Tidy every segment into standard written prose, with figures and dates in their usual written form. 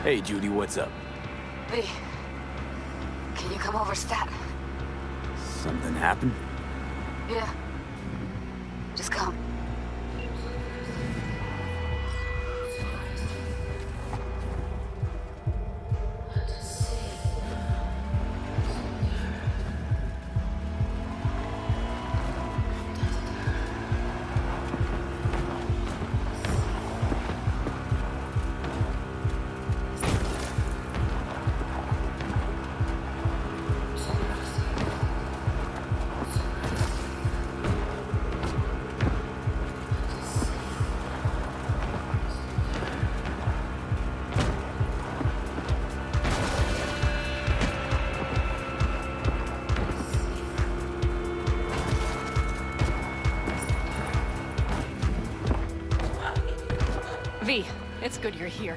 Hey, Judy, what's up? V, can you come over stat? Something happened? Yeah. Just come. V, it's good you're here.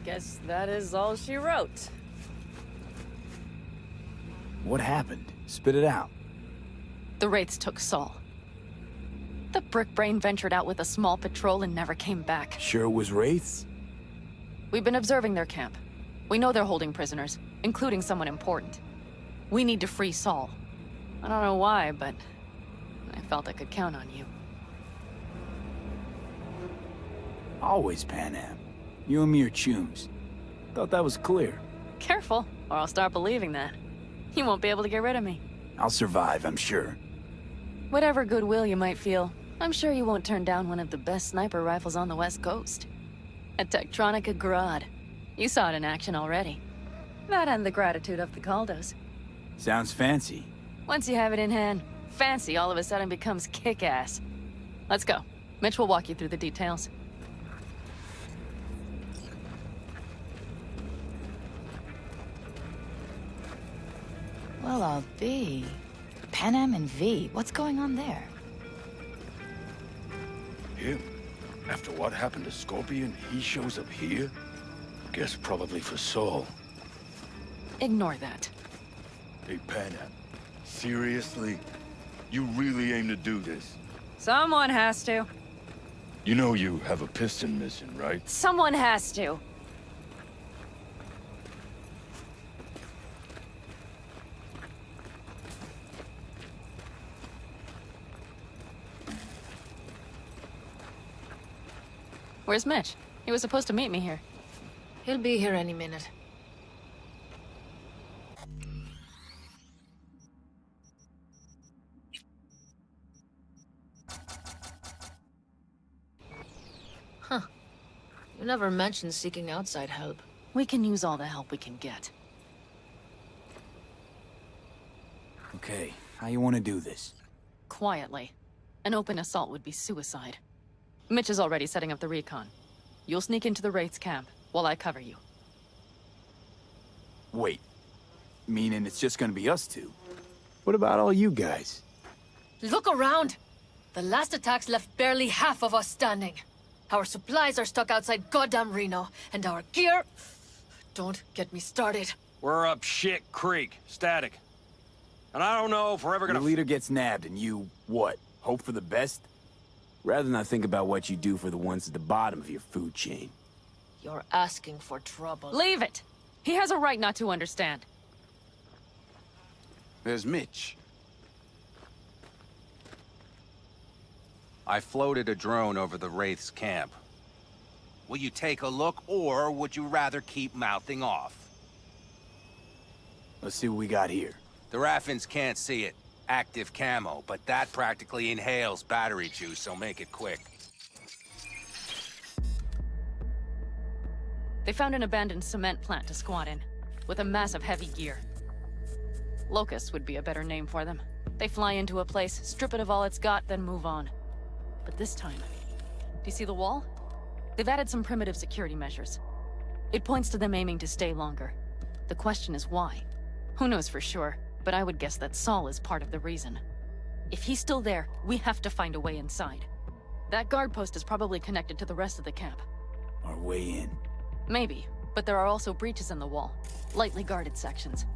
Guess that is all she wrote. What happened? Spit it out. The Wraiths took Saul. The Brickbrain ventured out with a small patrol and never came back. Sure it was Wraiths? We've been observing their camp. We know they're holding prisoners, including someone important. We need to free Saul. I don't know why, but I felt I could count on you. Always Panam. You and me are chums. Thought that was clear. Careful, or I'll start believing that. You won't be able to get rid of me. I'll survive, I'm sure. Whatever goodwill you might feel, I'm sure you won't turn down one of the best sniper rifles on the West Coast. A 𝐂𝐲𝐛𝐞𝐫𝐩𝐮𝐧�. You saw it in action already. That and the gratitude of the 𝐂𝐲𝐿DOs. Sounds fancy. Once you have it in hand, fancy all of a sudden becomes kick-ass. Let's go. Mitch will walk you through the details. Well, I'll be. Panam and V, what's going on there? Him? After what happened to Scorpion, he shows up here? Guess probably for Saul. Ignore that. Hey, Panam. Seriously? You really aim to do this? Someone has to. You know you have a piston missing, right? Someone has to. Where's Mitch? He was supposed to meet me here. He'll be here any minute. Huh. You never mentioned seeking outside help. We can use all the help we can get. Okay, how you want to do this? Quietly. An open assault would be suicide. Mitch is already setting up the recon. You'll sneak into the Wraith's camp, while I cover you. Wait. Meaning it's just gonna be us two? What about all you guys? Look around! The last attacks left barely half of us standing. Our supplies are stuck outside goddamn Reno, and our gear... Don't get me started. We're up shit creek, static. And I don't know if we're ever gonna... Your leader gets nabbed and you, what, hope for the best? Rather not think about what you do for the ones at the bottom of your food chain. You're asking for trouble. Leave it! He has a right not to understand. There's Mitch. I floated a drone over the Wraith's camp. Will you take a look, or would you rather keep mouthing off? Let's see what we got here. The Raffins can't see it. Active camo, but that practically inhales battery juice, so make it quick. They found an abandoned cement plant to squat in, with a massive heavy gear. Locusts would be a better name for them. They fly into a place, strip it of all it's got, then move on. But this time, do you see the wall? They've added some primitive security measures. It points to them aiming to stay longer. The question is why? Who knows for sure, but I would guess that Saul is part of the reason. If he's still there, we have to find a way inside. That guard post is probably connected to the rest of the camp. Our way in. Maybe, but there are also breaches in the wall. Lightly guarded sections.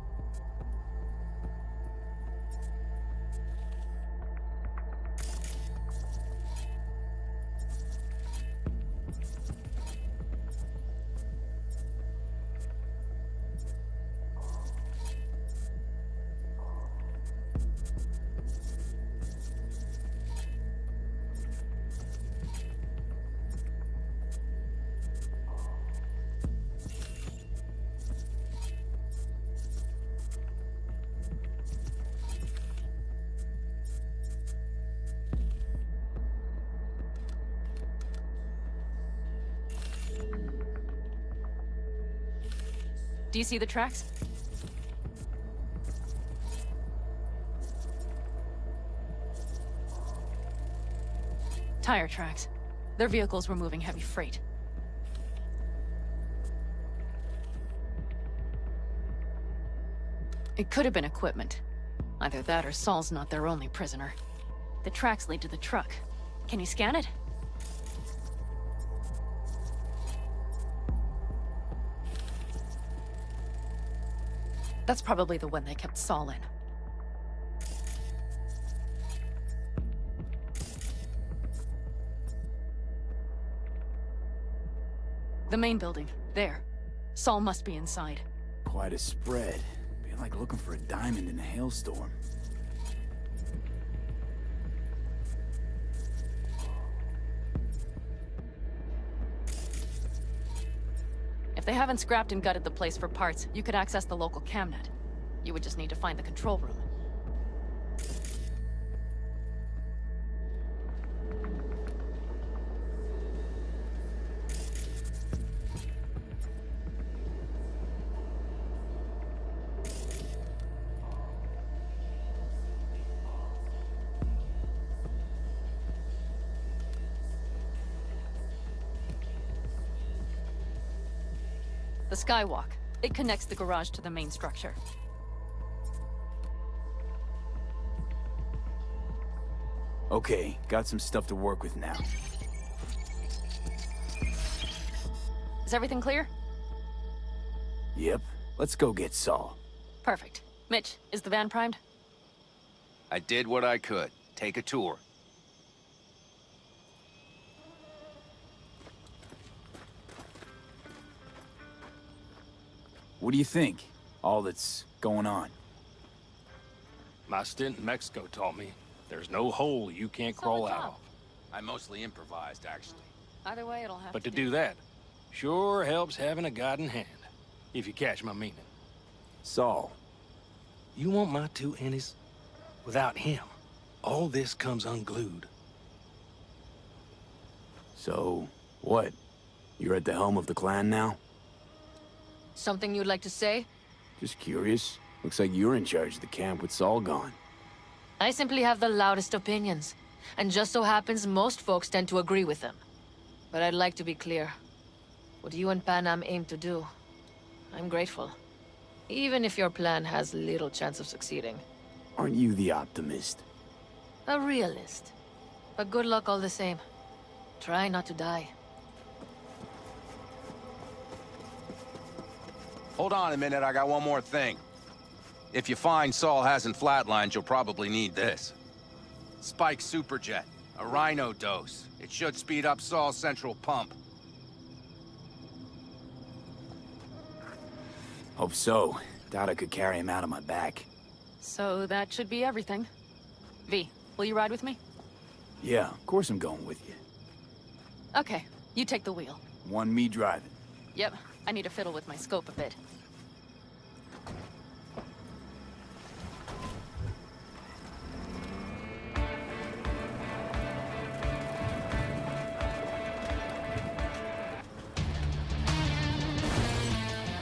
Do you see the tracks? Tire tracks. Their vehicles were moving heavy freight. It could have been equipment. Either that or Saul's not their only prisoner. The tracks lead to the truck. Can you scan it? That's probably the one they kept Saul in. The main building. There. Saul must be inside. Quite a spread. Be like looking for a diamond in a hailstorm. If they haven't scrapped and gutted the place for parts, you could access the local camnet. You would just need to find the control room. The skywalk. It connects the garage to the main structure. Okay, got some stuff to work with now. Is everything clear? Yep, let's go get Saul. Perfect. Mitch, is the van primed? I did what I could. Take a tour. What do you think? All that's going on. My stint in Mexico taught me there's no hole you can't crawl out of. I mostly improvised, actually. Either way, it'll have But to to do that sure helps having a guiding hand, if you catch my meaning. Saul. You want my two innies? Without him, all this comes unglued. So, what? You're at the helm of the clan now? Something you'd like to say? Just curious. Looks like you're in charge of the camp with Saul gone. I simply have the loudest opinions, and just so happens most folks tend to agree with them. But I'd like to be clear. What you and Panam aim to do, I'm grateful. Even if your plan has little chance of succeeding. Aren't you the optimist? A realist. But good luck all the same. Try not to die. Hold on a minute, I got one more thing. If you find Saul hasn't flatlined, you'll probably need this. Spike Superjet, a Rhino dose. It should speed up Saul's central pump. Hope so. Doubt I could carry him out on my back. So that should be everything. V, will you ride with me? Yeah, of course I'm going with you. Okay, you take the wheel. One me driving. Yep, I need to fiddle with my scope a bit.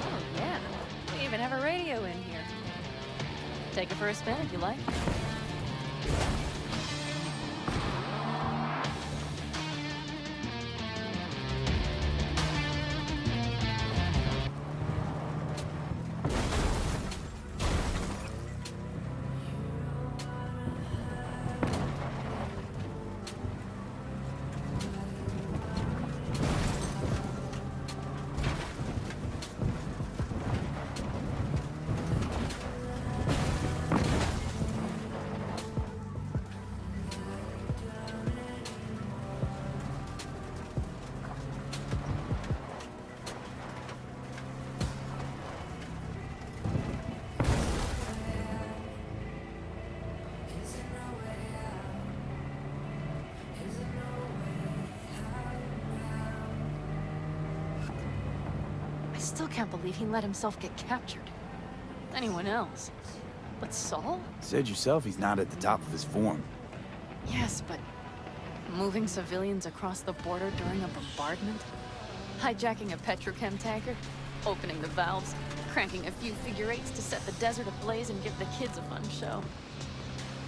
Oh yeah, we even have a radio in here. Take it for a spin if you like. I still can't believe he let himself get captured. Anyone else? But Saul? Said yourself he's not at the top of his form. Yes, but moving civilians across the border during a bombardment? Hijacking a petrochem tanker? Opening the valves? cranking a few figure eights to set the desert ablaze and give the kids a fun show.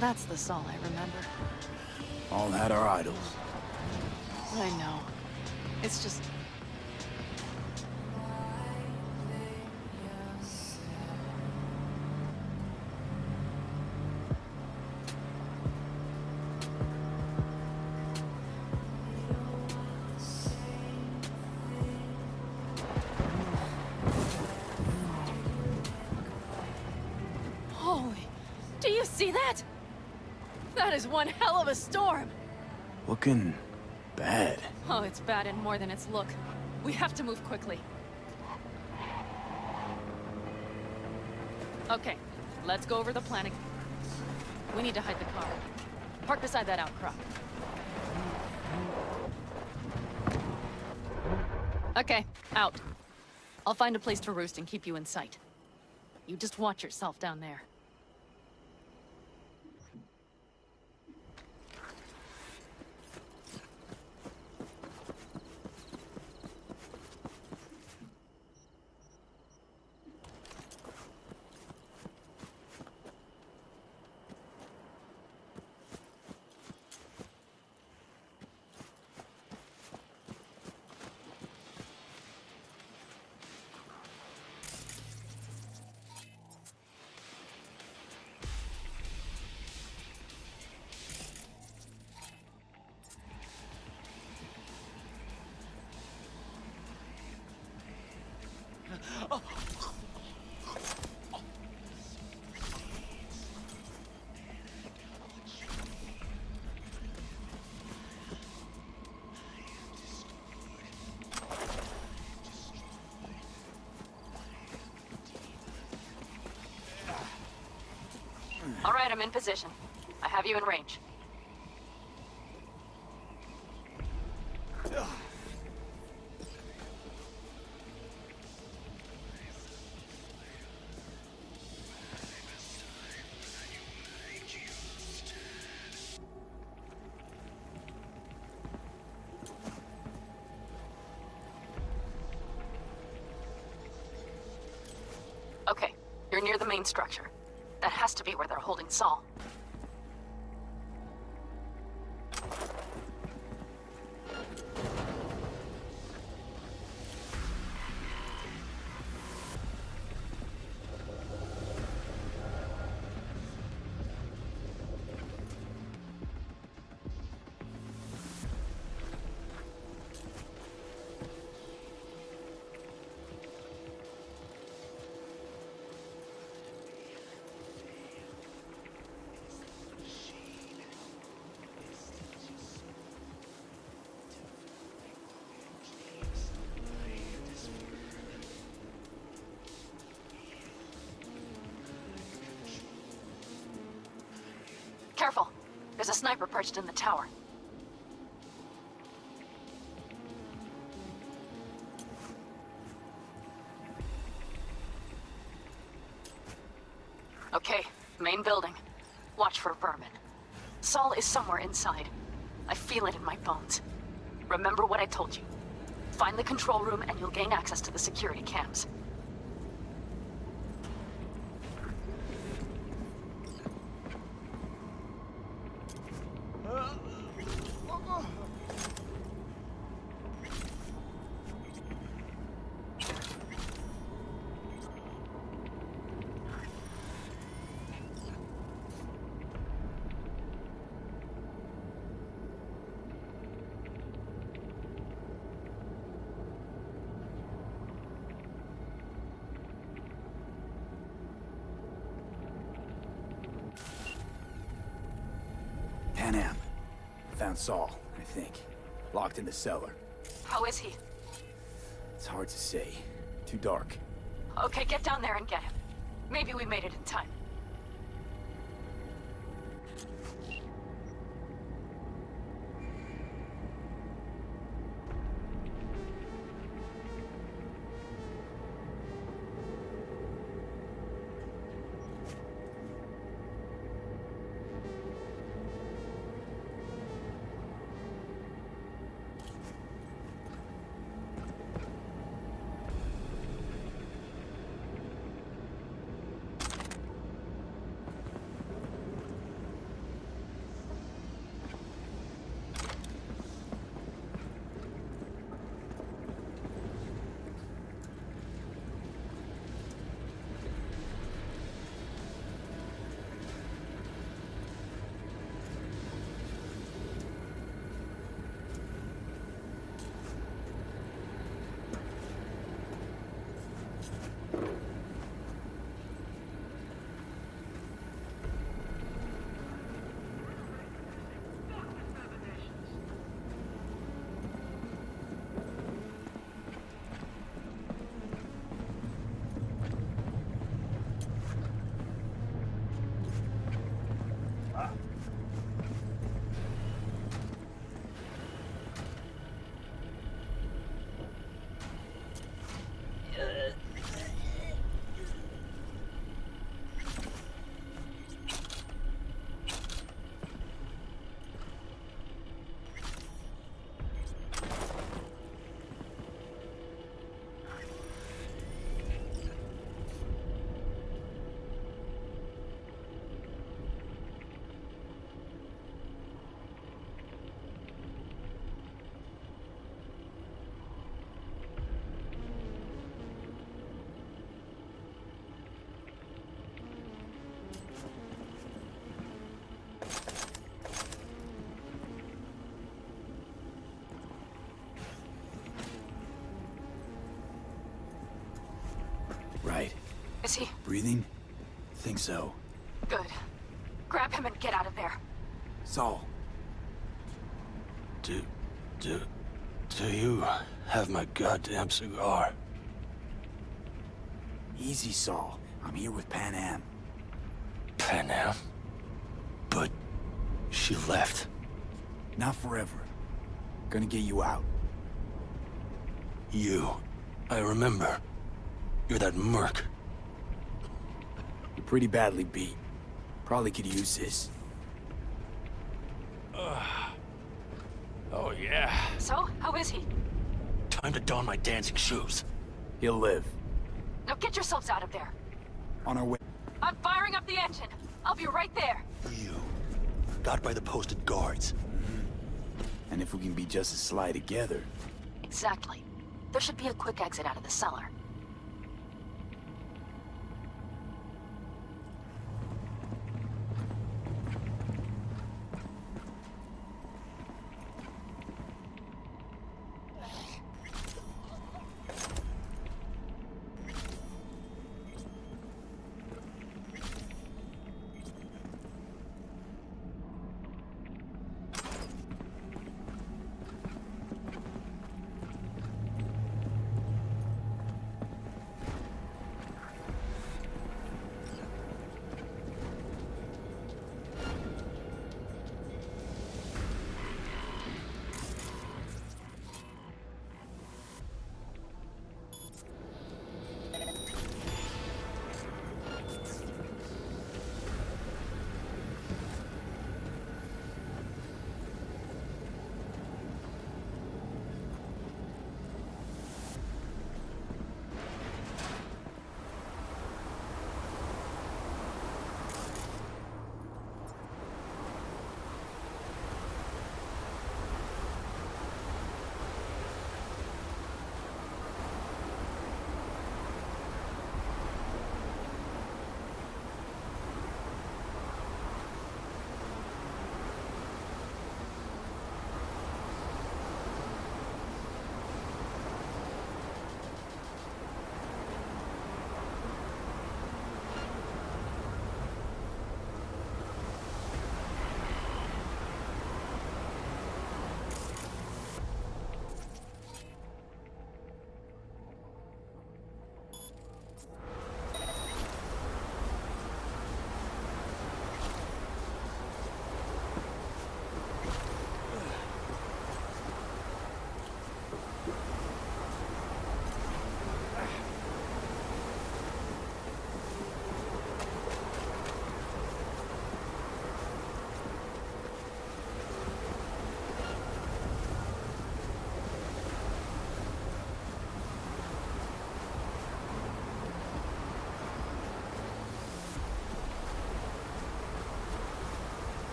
That's the Saul I remember. All had our idols. I know. It's just... Holy... Do you see that? That is one hell of a storm! Looking bad. Oh, it's bad and more than its look. We have to move quickly. Okay, let's go over the planning. We need to hide the car. Park beside that outcrop. Okay, out. I'll find a place to roost and keep you in sight. You just watch yourself down there. All right, I'm in position. I have you in range. Okay, you're near the main structure. That has to be where they're holding Saul. Careful. There's a sniper perched in the tower. Okay, main building. Watch for vermin. Saul is somewhere inside. I feel it in my bones. Remember what I told you. Find the control room and you'll gain access to the security cams. Panam. Found Saul, I think. Locked in the cellar. How is he? It's hard to say. Too dark. Okay, get down there and get him. Maybe we made it in time. Is he? Breathing? Think so. Good. Grab him and get out of there. Saul. Do you have my goddamn cigar? Easy, Saul. I'm here with Pan Am. Pan Am? But she left. Not forever. Gonna get you out. You. I remember. You're that merc. You're pretty badly beat. Probably could use this. Oh, yeah. So, how is he? Time to don my dancing shoes. He'll live. Now get yourselves out of there. On our way. I'm firing up the engine. I'll be right there. You. Got by the posted guards. And if we can be just as sly together. Exactly. There should be a quick exit out of the cellar.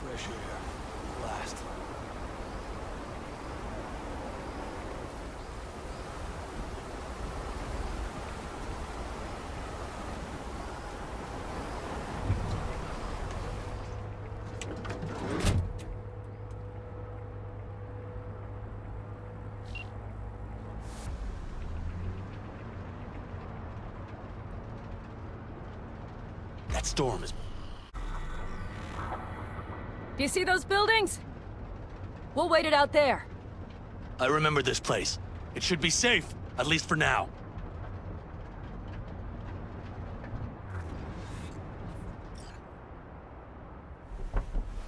Fresh air. Blast. That storm is... Do you see those buildings? We'll wait it out there. I remember this place. It should be safe, at least for now.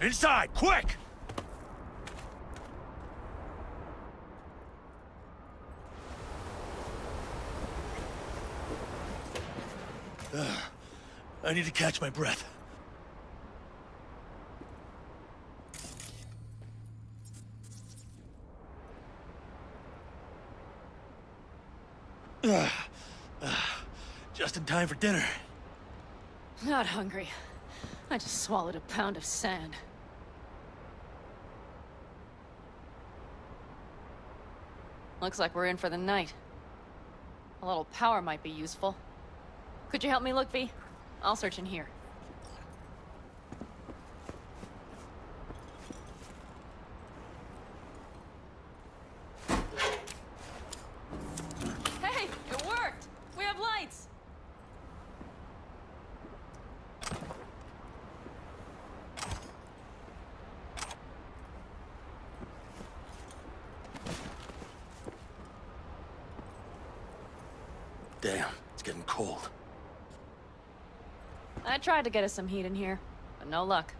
Inside, quick! I need to catch my breath. Just in time for dinner. Not hungry. I just swallowed a pound of sand. Looks like we're in for the night. A little power might be useful. Could you help me look, V? I'll search in here. Hey, it worked! Damn, it's getting cold. I tried to get us some heat in here, but no luck.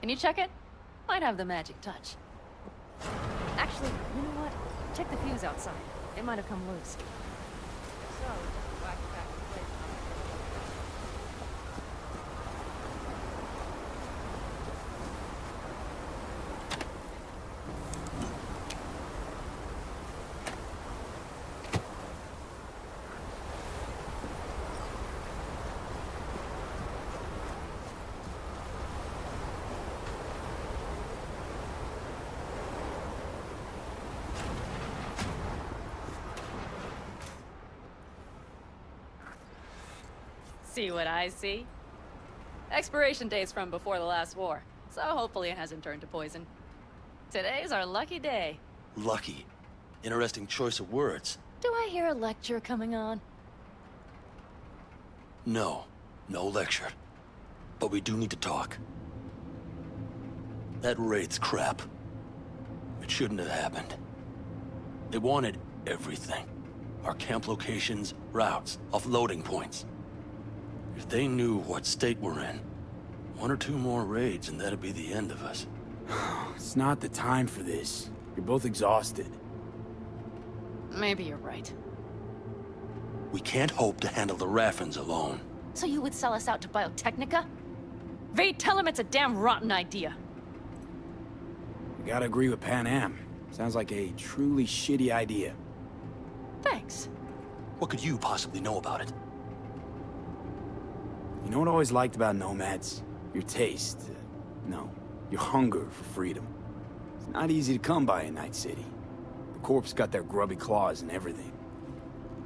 Can you check it? Might have the magic touch. Actually, you know what? Check the fuse outside. It might have come loose. So, whack back the place. See what I see? Expiration date's from before the last war, so hopefully it hasn't turned to poison. Today's our lucky day. Lucky. Interesting choice of words. Do I hear a lecture coming on? No. No lecture. But we do need to talk. That raid's crap. It shouldn't have happened. They wanted everything. Our camp locations, routes, offloading points. If they knew what state we're in, 1 or 2 more raids and that'd be the end of us. It's not the time for this. You're both exhausted. Maybe you're right. We can't hope to handle the Raffens alone. So you would sell us out to Biotechnica? V, tell him it's a damn rotten idea. You gotta agree with Pan Am. Sounds like a truly shitty idea. Thanks. What could you possibly know about it? You know what I always liked about nomads? Your taste. No, your hunger for freedom. It's not easy to come by in Night City. The Corps got their grubby claws and everything.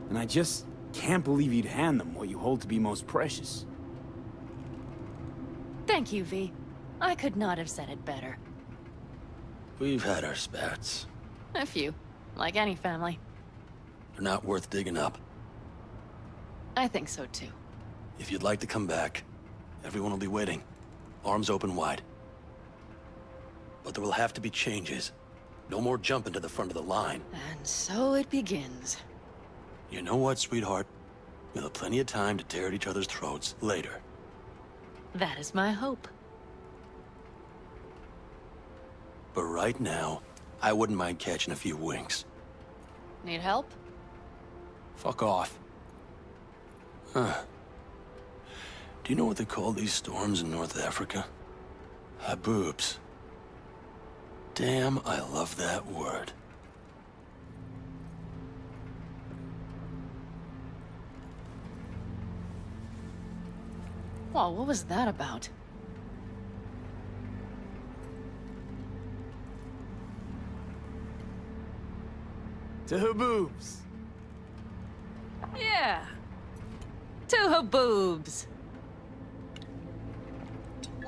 And I just can't believe you'd hand them what you hold to be most precious. Thank you, V. I could not have said it better. We've had our spats. A few, like any family. They're not worth digging up. I think so too. If you'd like to come back, everyone will be waiting. Arms open wide. But there will have to be changes. No more jumping to the front of the line. And so it begins. You know what, sweetheart? We'll have plenty of time to tear at each other's throats later. That is my hope. But right now, I wouldn't mind catching a few winks. Need help? Fuck off. Huh. Do you know what they call these storms in North Africa? Haboobs. Damn, I love that word. Whoa, what was that about? To Haboobs. Yeah. To Haboobs.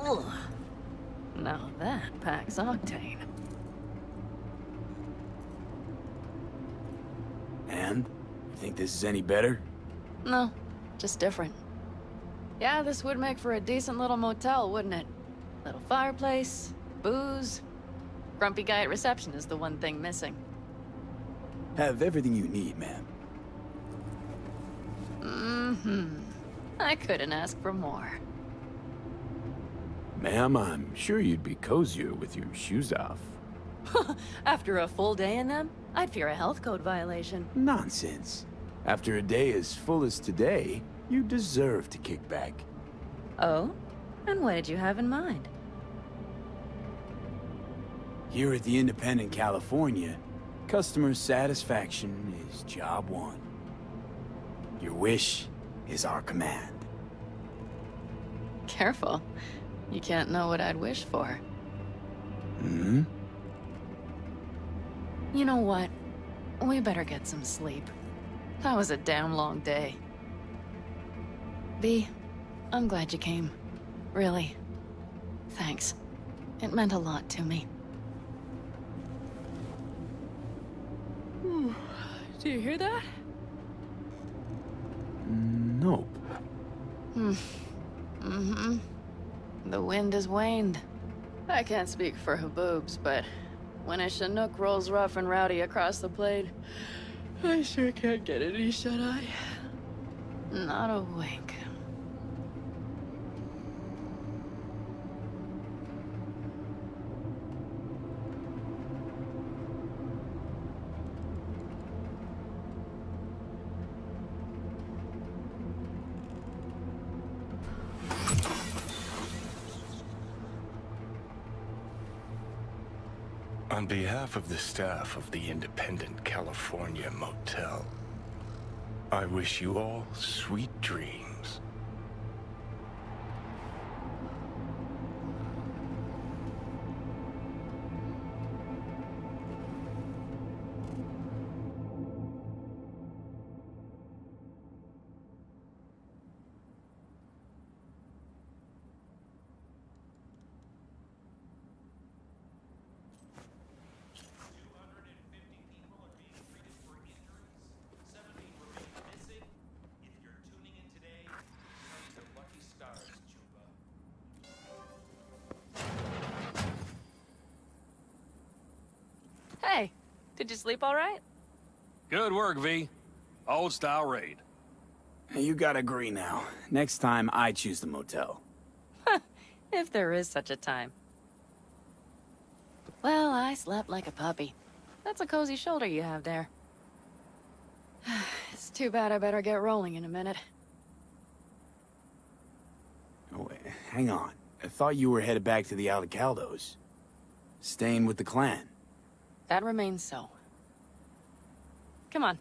Ugh. Now that packs octane. And? You think this is any better? No, just different. Yeah, this would make for a decent little motel, wouldn't it? Little fireplace, booze. Grumpy guy at reception is the one thing missing. Have everything you need, ma'am. Mm-hmm. I couldn't ask for more. Ma'am, I'm sure you'd be cozier with your shoes off. After a full day in them, I'd fear a health code violation. Nonsense. After a day as full as today, you deserve to kick back. Oh? And what did you have in mind? Here at the Independent California, customer satisfaction is job one. Your wish is our command. Careful. You can't know what I'd wish for. Hmm? You know what? We better get some sleep. That was a damn long day. B, I'm glad you came. Really. Thanks. It meant a lot to me. Do you hear that? Nope. Mm-hmm. The wind has waned. I can't speak for Haboobs, but when a Chinook rolls rough and rowdy across the plain, I sure can't get any shut-eye. Not a wink. On behalf of the staff of the Independent California Motel, I wish you all sweet dreams. Hey, did you sleep all right? Good work, V. Old-style raid. You gotta agree now. Next time, I choose the motel. If there is such a time. Well, I slept like a puppy. That's a cozy shoulder you have there. It's too bad I better get rolling in a minute. Oh, wait, hang on. I thought you were headed back to the 𝐂𝐃𝐄𝐑𝐒. Staying with the clan. That remains so. Come on.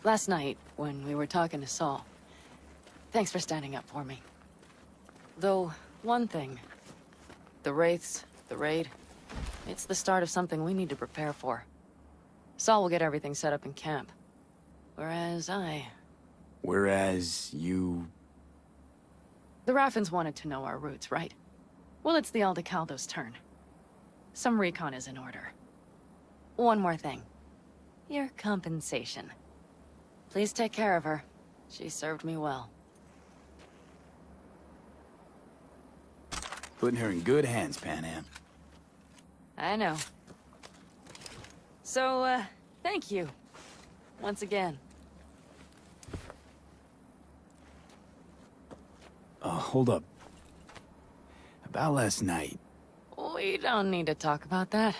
Last night, when we were talking to Saul, thanks for standing up for me. Though, one thing. The Wraiths, the raid, it's the start of something we need to prepare for. Saul will get everything set up in camp. Whereas you... The Raffens wanted to know our roots, right? Well, it's the 𝐂𝐃𝐄𝐑𝐒's turn. Some recon is in order. One more thing. Your compensation. Please take care of her. She served me well. Putting her in good hands, Panam. I know. So, thank you. Once again. Hold up. About last night. We don't need to talk about that.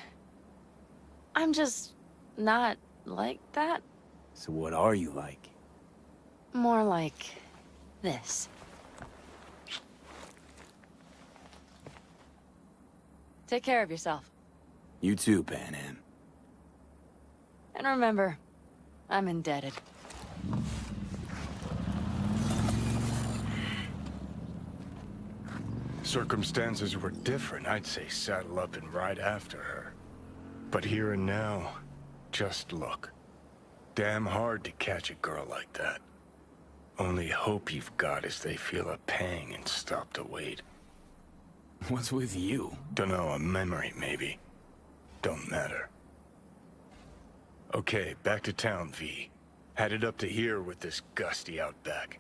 I'm just not like that. So what are you like? More like this. Take care of yourself. You too, Panam. And remember, I'm indebted. Circumstances were different, I'd say saddle up and ride after her. But here and now, just look. Damn hard to catch a girl like that. Only hope you've got is they feel a pang and stop to wait. What's with you? Dunno, a memory maybe. Don't matter. Okay, back to town, V. Headed up to here with this gusty outback.